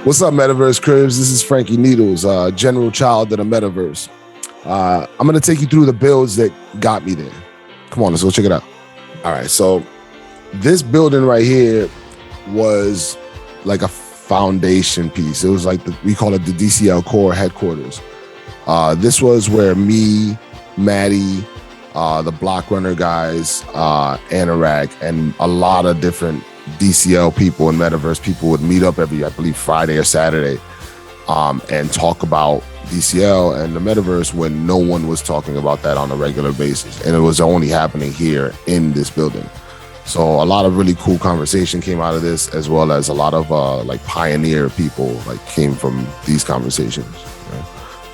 What's up, Metaverse Cribs? This is Franky Needles, general child of the Metaverse. I'm going to take you through the builds that got me there. Come on, let's go check it out. All right, so this building right here was like a foundation piece. It was like, we call it the DCL core headquarters. This was where me, Maddie, the Block Runner guys, Anorak, and a lot of different DCL people and Metaverse people would meet up every, I believe, Friday or Saturday and talk about DCL and the Metaverse when no one was talking about that on a regular basis. And it was only happening here in this building. So a lot of really cool conversation came out of this, as well as a lot of like pioneer people like came from these conversations. Right?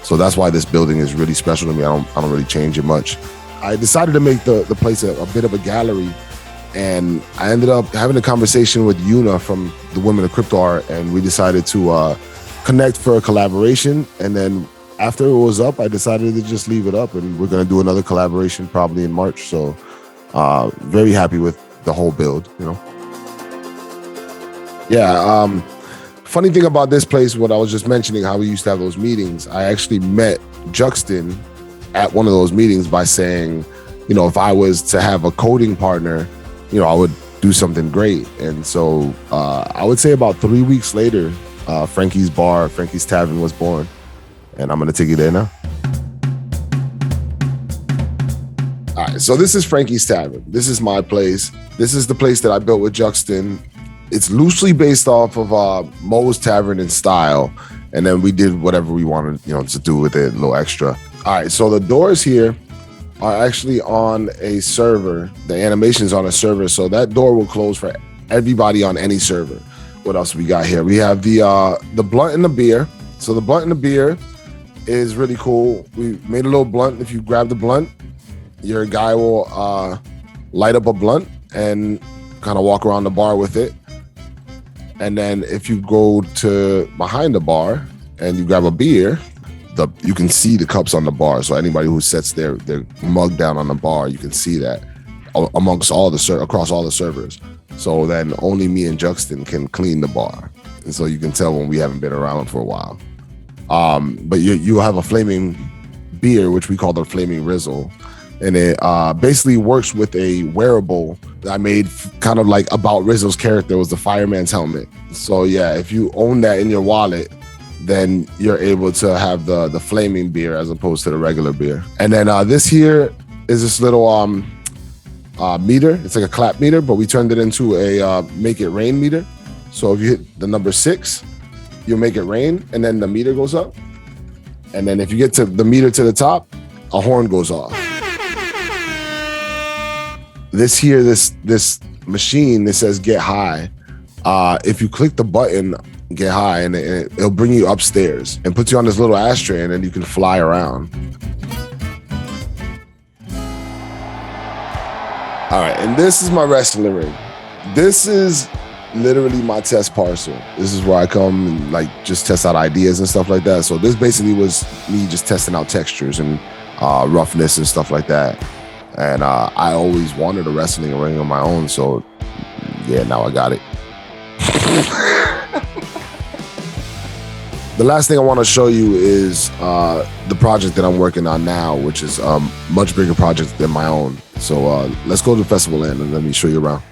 So that's why this building is really special to me. I don't really change it much. I decided to make the place a bit of a gallery. And I ended up having a conversation with Yuna from the Women of Crypto Art, and we decided to connect for a collaboration. And then after it was up, I decided to just leave it up, and we're going to do another collaboration probably in March. So very happy with the whole build, you know. Yeah, funny thing about this place, what I was just mentioning, how we used to have those meetings, I actually met Juxton at one of those meetings by saying, you know, if I was to have a coding partner, you know, I would do something great. And so I would say about 3 weeks later, Franky's Tavern was born. And I'm going to take you there now. All right, so this is Franky's Tavern. This is my place. This is the place that I built with Juxton. It's loosely based off of Mo's Tavern in style. And then we did whatever we wanted, you know, to do with it, a little extra. All right, so the doors here are actually on a server. The animation's on a server, so that door will close for everybody on any server. What else we got here? We have the blunt and the beer. So the blunt and the beer is really cool. We made a little blunt. If you grab the blunt, your guy will light up a blunt and kind of walk around the bar with it. And then if you go to behind the bar and you grab a beer, you can see the cups on the bar. So anybody who sets their mug down on the bar, you can see that amongst across all the servers. So then only me and Juxton can clean the bar. And so you can tell when we haven't been around for a while. But you have a flaming beer, which we call the Flaming Rizzle. And it basically works with a wearable that I made kind of like about Rizzo's character, was the fireman's helmet. So yeah, if you own that in your wallet, then you're able to have the flaming beer as opposed to the regular beer. And then this here is this little meter. It's like a clap meter, but we turned it into a make it rain meter. So if you hit the number 6, you'll make it rain, and then the meter goes up. And then if you get to the meter to the top, a horn goes off. This machine that says get high, if you click the button, get high, and it'll bring you upstairs and put you on this little ashtray, and then you can fly around. All right, and this is my wrestling ring. This is literally my test parcel. This is where I come and like just test out ideas and stuff like that. So this basically was me just testing out textures and roughness and stuff like that. And I always wanted a wrestling ring on my own, so yeah, now I got it. The last thing I want to show you is the project that I'm working on now, which is a much bigger project than my own. So let's go to Festival Land and let me show you around.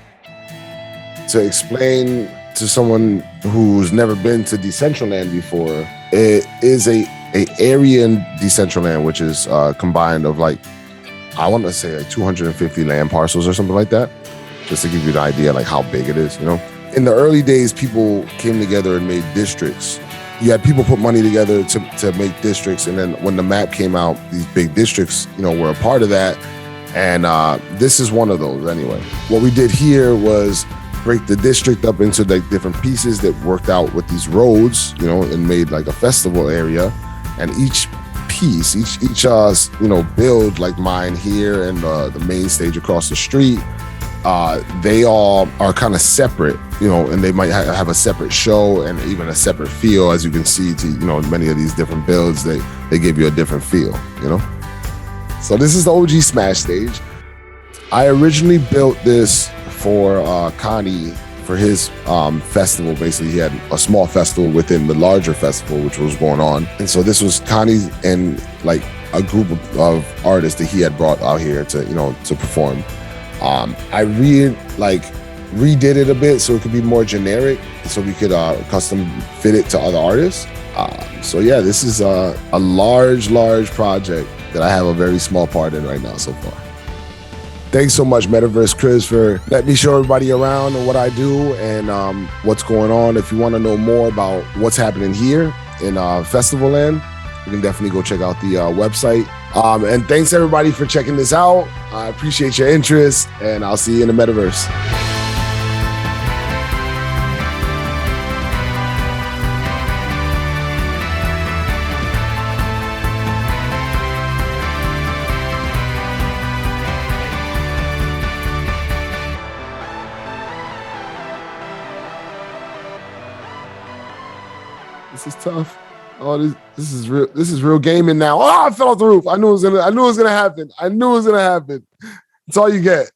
To explain to someone who's never been to Decentraland before, it is a area in Decentraland, which is combined of like, I want to say like 250 land parcels or something like that, just to give you an idea like how big it is, you know? In the early days, people came together and made districts. You had people put money together to make districts, and then when the map came out, these big districts, you know, were a part of that. And this is one of those anyway. What we did here was break the district up into like different pieces that worked out with these roads, you know, and made like a festival area. And each piece, each you know, build like mine here and the main stage across the street, they all are kind of separate, you know, and they might have a separate show and even a separate feel. As you can see, to, you know, many of these different builds, they give you a different feel, you know. So this is the OG Smash stage. I originally built this for Connie for his festival. Basically, he had a small festival within the larger festival, which was going on. And so this was Connie and like a group of artists that he had brought out here to, to perform. I redid it a bit so it could be more generic, so we could custom fit it to other artists. So yeah, this is a large project that I have a very small part in right now so far. Thanks so much, Metaverse Cribs, for letting me show everybody around and what I do and what's going on. If you want to know more about what's happening here in Festival Land, you can definitely go check out the website. And thanks everybody for checking this out. I appreciate your interest, and I'll see you in the Metaverse. This is tough. Oh, this is real. This is real gaming now. Oh, I fell off the roof. I knew it was gonna happen. That's all you get.